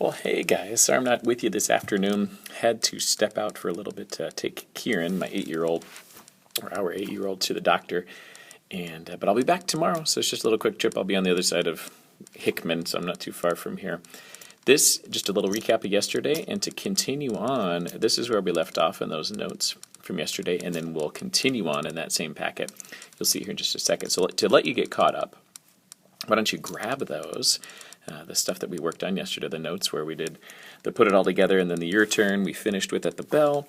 Well, hey guys, sorry I'm not with you this afternoon. Had to step out for a little bit to take Kieran, my 8-year-old, or our 8-year-old, to the doctor. But I'll be back tomorrow, so it's just a little quick trip. I'll be on the other side of Hickman, so I'm not too far from here. This, just a little recap of yesterday, and to continue on, this is where we left off in those notes from yesterday, and then we'll continue on in that same packet. You'll see here in just a second. So to let you get caught up, why don't you grab those, the stuff that we worked on yesterday, the notes where we did the put it all together, and then the your turn we finished with at the bell,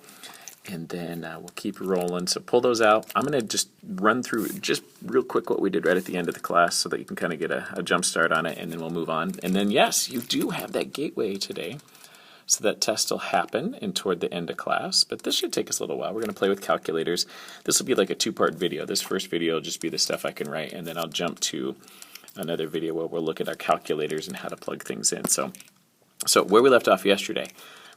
and then we'll keep rolling. So pull those out. I'm going to just run through just real quick what we did right at the end of the class so that you can kind of get a jump start on it, and then we'll move on. And then, yes, you do have that gateway today. So that test will happen and toward the end of class, but this should take us a little while. We're going to play with calculators. This will be like a two-part video. This first video will just be the stuff I can write, and then I'll jump to another video where we'll look at our calculators and how to plug things in. So where we left off yesterday,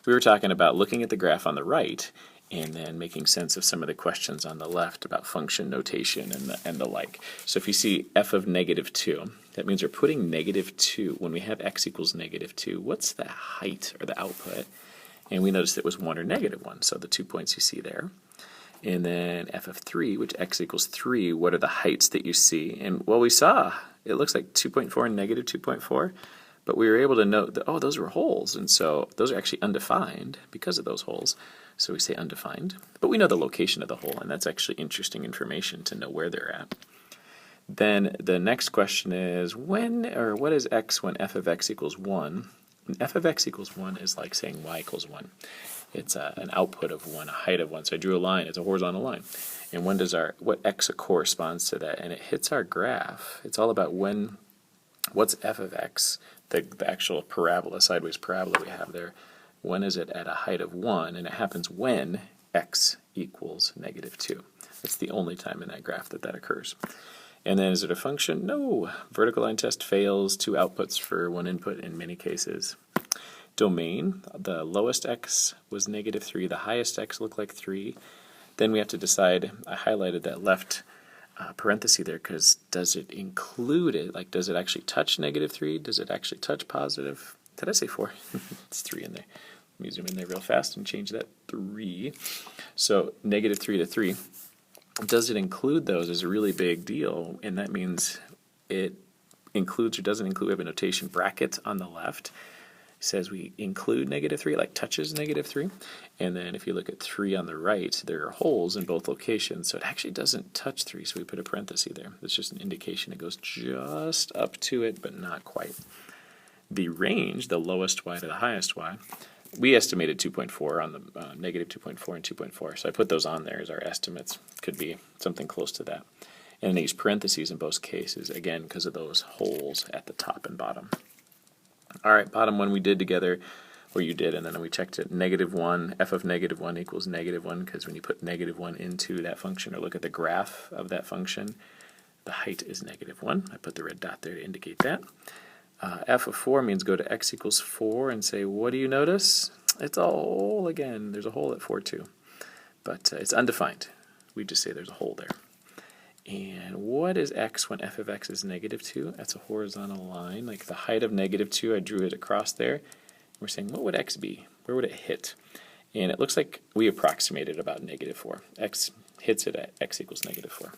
we were talking about looking at the graph on the right and then making sense of some of the questions on the left about function notation and the like. So if you see f of -2, that means we're putting -2. When we have x equals -2, what's the height or the output? And we noticed it was 1 or -1, so the 2 points you see there. And then f of 3, which x equals 3, what are the heights that you see? And well, we saw it looks like 2.4 and -2.4, but we were able to note that, oh, those were holes, and so those are actually undefined because of those holes. So we say undefined, but we know the location of the hole, and that's actually interesting information to know where they're at. Then the next question is, what is x when f of x equals 1? And f of x equals 1 is like saying y equals 1. It's an output of 1, a height of 1. So I drew a line. It's a horizontal line. And what x corresponds to that? And it hits our graph. It's all about what's f of x, the actual parabola, sideways parabola we have there. When is it at a height of 1? And it happens when x equals -2. That's the only time in that graph that occurs. And then is it a function? No. Vertical line test fails. 2 outputs for 1 input in many cases. Domain, the lowest x was -3. The highest x looked like 3. Then we have to decide, I highlighted that left parenthesis there because does it include it? Like, does it actually touch -3? Does it actually touch positive? Did I say 4? It's 3 in there. Let me zoom in there real fast and change that 3. So -3 to 3. Does it include those is a really big deal, and that means it includes or doesn't include. We have a notation bracket on the left. It says we include -3, like touches -3. And then if you look at 3 on the right, there are holes in both locations, so it actually doesn't touch 3, so we put a parenthesis there. That's just an indication it goes just up to it, but not quite. The range, the lowest y to the highest y, we estimated 2.4 on the -2.4 and 2.4, so I put those on there as our estimates. Could be something close to that. And I use parentheses in both cases, again, because of those holes at the top and bottom. All right, bottom one we did together, or you did, and then we checked it. -1, f of -1 equals -1, because when you put -1 into that function or look at the graph of that function, the height is -1. I put the red dot there to indicate that. F of 4 means go to x equals 4 and say, what do you notice? It's a hole again. There's a hole at 4 too, but it's undefined. We just say there's a hole there. And what is x when f of x is -2? That's a horizontal line, like the height of -2. I drew it across there. We're saying, what would x be? Where would it hit? And it looks like we approximated about -4. X hits it at x equals -4.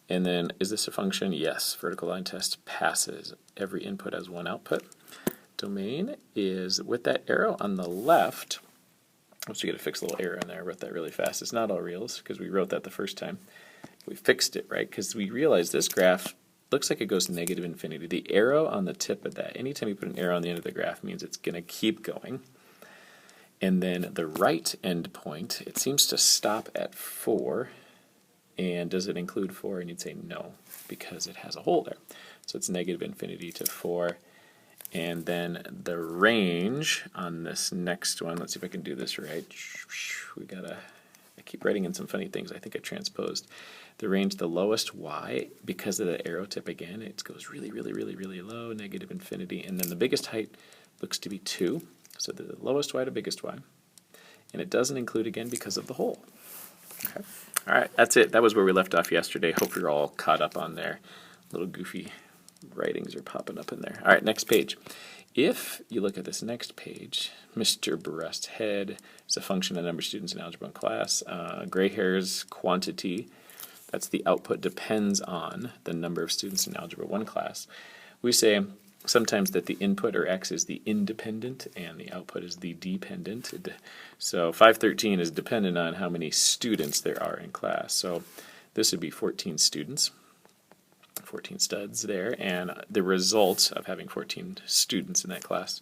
And then, is this a function? Yes. Vertical line test passes. Every input has 1 output. Domain is with that arrow on the left. Oops, we got to fix a little error in there. I wrote that really fast. It's not all reals because we wrote that the first time. We fixed it, right? Because we realized this graph looks like it goes -infinity. The arrow on the tip of that, anytime you put an arrow on the end of the graph, means it's going to keep going. And then the right end point, it seems to stop at 4. And does it include 4? And you'd say no, because it has a hole there. So it's -infinity to 4. And then the range on this next one, let's see if I can do this right. I keep writing in some funny things. I think I transposed. The range, the lowest y, because of the arrow tip again, it goes really, really, really, really low, -infinity. And then the biggest height looks to be 2. So the lowest y to biggest y. And it doesn't include again because of the hole. Okay. All right, that's it. That was where we left off yesterday. Hope you're all caught up on there. Little goofy writings are popping up in there. All right, next page. If you look at this next page, Mr. Breasthead is a function of the number of students in Algebra 1 class. Gray hairs quantity, that's the output, depends on the number of students in Algebra 1 class. We say sometimes that the input, or x, is the independent and the output is the dependent. So 513 is dependent on how many students there are in class. So this would be 14 students, 14 studs there, and the result of having 14 students in that class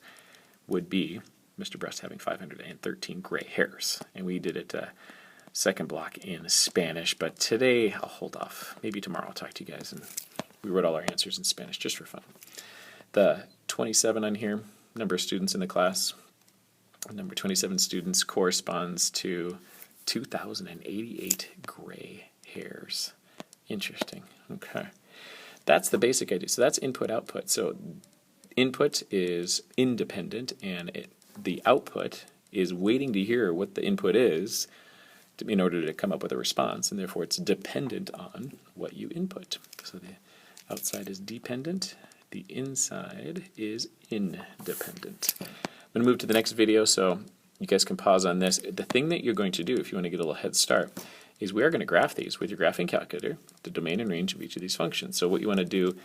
would be Mr. Breast having 513 gray hairs. And we did it second block in Spanish, but today I'll hold off. Maybe tomorrow I'll talk to you guys, and we wrote all our answers in Spanish just for fun. The 27 on here, number of students in the class, number 27 students corresponds to 2,088 gray hairs. Interesting. Okay. That's the basic idea. So that's input output. So input is independent, and the output is waiting to hear what the input is in order to come up with a response, and therefore it's dependent on what you input. So the outside is dependent, the inside is independent. I'm going to move to the next video, so you guys can pause on this. The thing that you're going to do, if you want to get a little head start, is we are going to graph these with your graphing calculator, the domain and range of each of these functions. So what you want to do,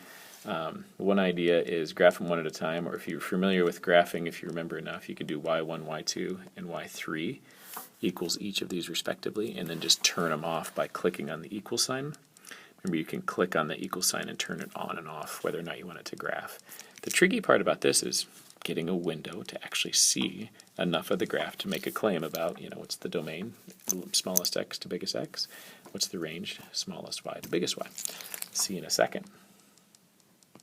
one idea is graph them one at a time, or if you're familiar with graphing, if you remember enough, you could do y1, y2, and y3 equals each of these respectively, and then just turn them off by clicking on the equal sign. Remember, you can click on the equal sign and turn it on and off, whether or not you want it to graph. The tricky part about this is getting a window to actually see enough of the graph to make a claim about, what's the domain, smallest x to biggest x, what's the range, smallest y to biggest y. See you in a second.